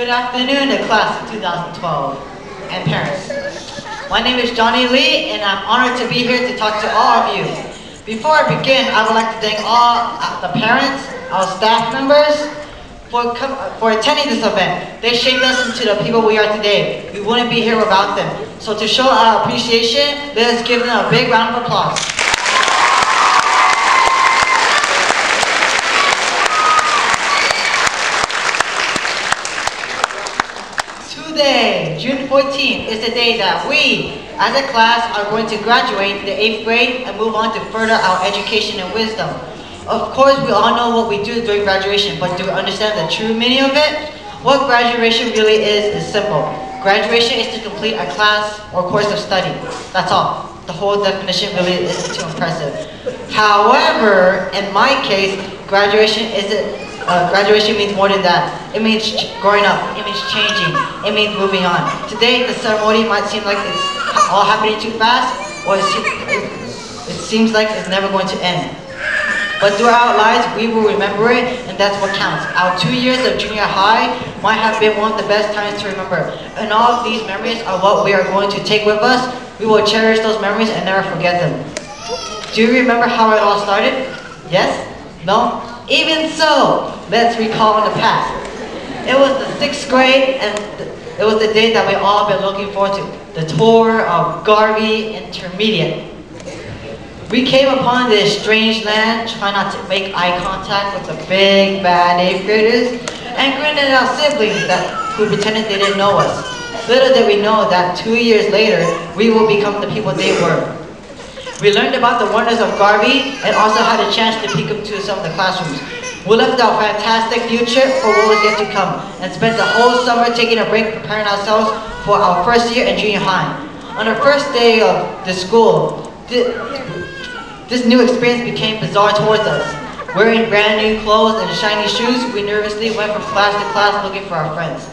Good afternoon to class of 2012 and parents. My name is Johnny Lee and I'm honored to be here to talk to all of you. Before I begin, I would like to thank all the parents, our staff members, for attending this event. They shaped us into the people we are today. We wouldn't be here without them. So to show our appreciation, let us give them a big round of applause. Today, June 14th, is the day that we, as a class, are going to graduate the 8th grade and move on to further our education and wisdom. Of course, we all know what we do during graduation, but do we understand the true meaning of it? What graduation really is simple. Graduation is to complete a class or course of study. That's all. The whole definition really isn't too impressive. However, in my case, graduation means more than that. It means growing up. It means changing. It means moving on. Today, the ceremony might seem like it's all happening too fast, or it seems like it's never going to end. But throughout our lives, we will remember it, and that's what counts. Our 2 years of junior high might have been one of the best times to remember. And all of these memories are what we are going to take with us. We will cherish those memories and never forget them. Do you remember how it all started? Yes? No? Even so, let's recall in the past. It was the 6th grade, and it was the day that we all been looking forward to. The tour of Garvey Intermediate. We came upon this strange land, trying not to make eye contact with the big, bad 8th graders, and grinned at our siblings who pretended they didn't know us. Little did we know that 2 years later, we will become the people they were. We learned about the wonders of Garvey and also had a chance to peek into some of the classrooms. We left our fantastic future for what was yet to come and spent the whole summer taking a break preparing ourselves for our first year in junior high. On the first day of the school, this new experience became bizarre towards us. Wearing brand new clothes and shiny shoes, we nervously went from class to class looking for our friends.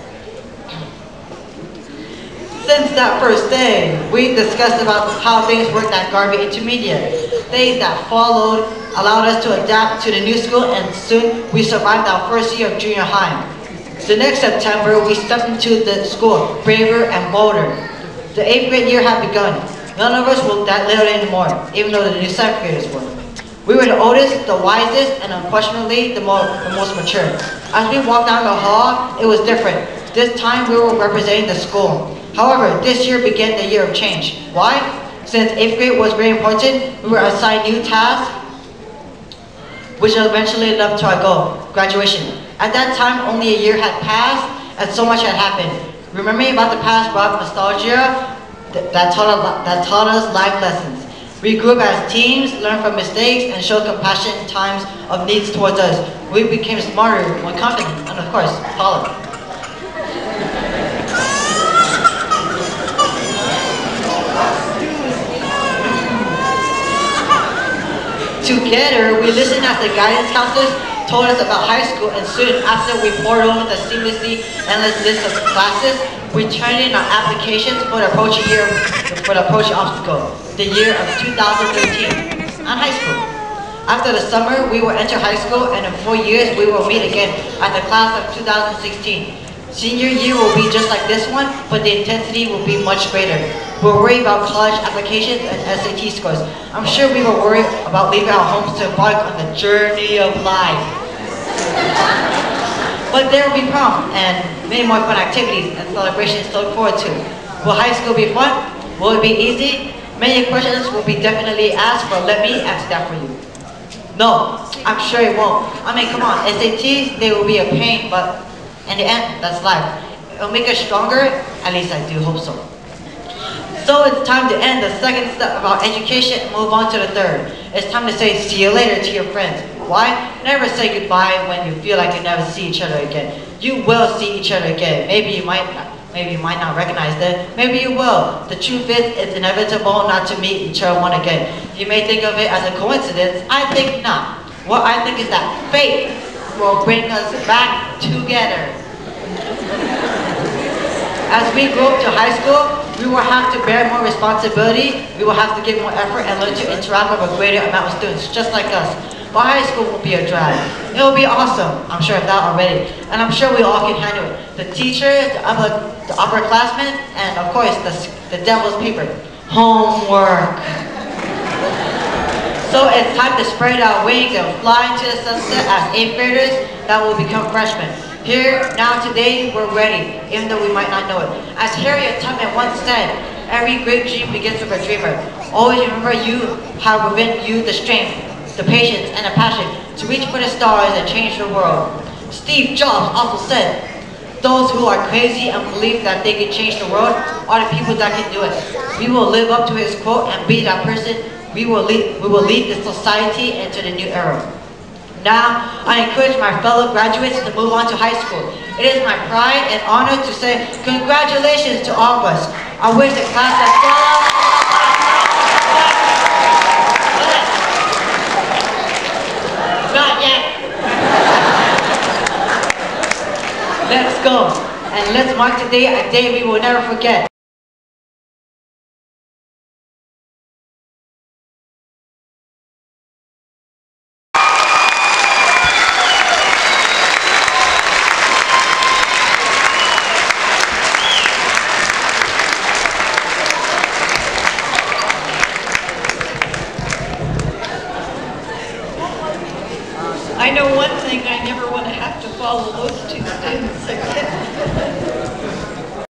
Since that first day, we discussed about how things worked at Garvey Intermediate. Days that followed allowed us to adapt to the new school, and soon we survived our first year of junior high. The next September, we stepped into the school, braver and bolder. The 8th grade year had begun. None of us looked that little anymore, even though the new 7th graders were. We were the oldest, the wisest, and unquestionably the most mature. As we walked down the hall, it was different. This time we were representing the school. However, this year began the year of change. Why? Since 8th grade was very important, we were assigned new tasks, which eventually led to our goal, graduation. At that time, only a year had passed, and so much had happened. Remembering about the past brought nostalgia that taught us life lessons. We grew up as teams, learned from mistakes, and showed compassion in times of needs towards us. We became smarter, more confident, and of course, taller. Together, we listened as the guidance counselors told us about high school, and soon after we poured over the seamlessly endless list of classes, we turned in our applications for the approaching obstacle, the year of 2013, on high school. After the summer, we will enter high school, and in 4 years, we will meet again at the class of 2016. Senior year will be just like this one, but the intensity will be much greater. We're worried about college applications and SAT scores. I'm sure we were worried about leaving our homes to embark on the journey of life. But there will be prom and many more fun activities and celebrations to look forward to. Will high school be fun? Will it be easy? Many questions will be definitely asked, but let me answer that for you. No, I'm sure it won't. I mean, come on, SATs, they will be a pain, but in the end, that's life. It'll make us stronger, at least I do hope so. So it's time to end the second step of our education and move on to the third. It's time to say see you later to your friends. Why? Never say goodbye when you feel like you never see each other again. You will see each other again. Maybe you might not recognize them. Maybe you will. The truth is, it's inevitable not to meet each other once again. You may think of it as a coincidence. I think not. What I think is that fate will bring us back together. As we grow up to high school, we will have to bear more responsibility, we will have to give more effort and learn to interact with a greater amount of students, just like us. but high school will be a drag. It will be awesome. I'm sure of that already. And I'm sure we all can handle it. The teachers, the upperclassmen, and of course the devil's paper. Homework. So it's time to spread our wings and fly into the sunset as 8th graders that will become freshmen. Here, now, today, we're ready, even though we might not know it. As Harriet Tubman once said, every great dream begins with a dreamer. Always remember you have within you the strength, the patience, and the passion to reach for the stars and change the world. Steve Jobs also said, those who are crazy and believe that they can change the world are the people that can do it. We will live up to his quote and be that person. We will lead the society into the new era. Now, I encourage my fellow graduates to move on to high school. It is my pride and honor to say congratulations to all of us. I wish the class that not yet. Let's go. And let's mark today a day we will never forget. I know one thing, I never want to have to follow those two students again.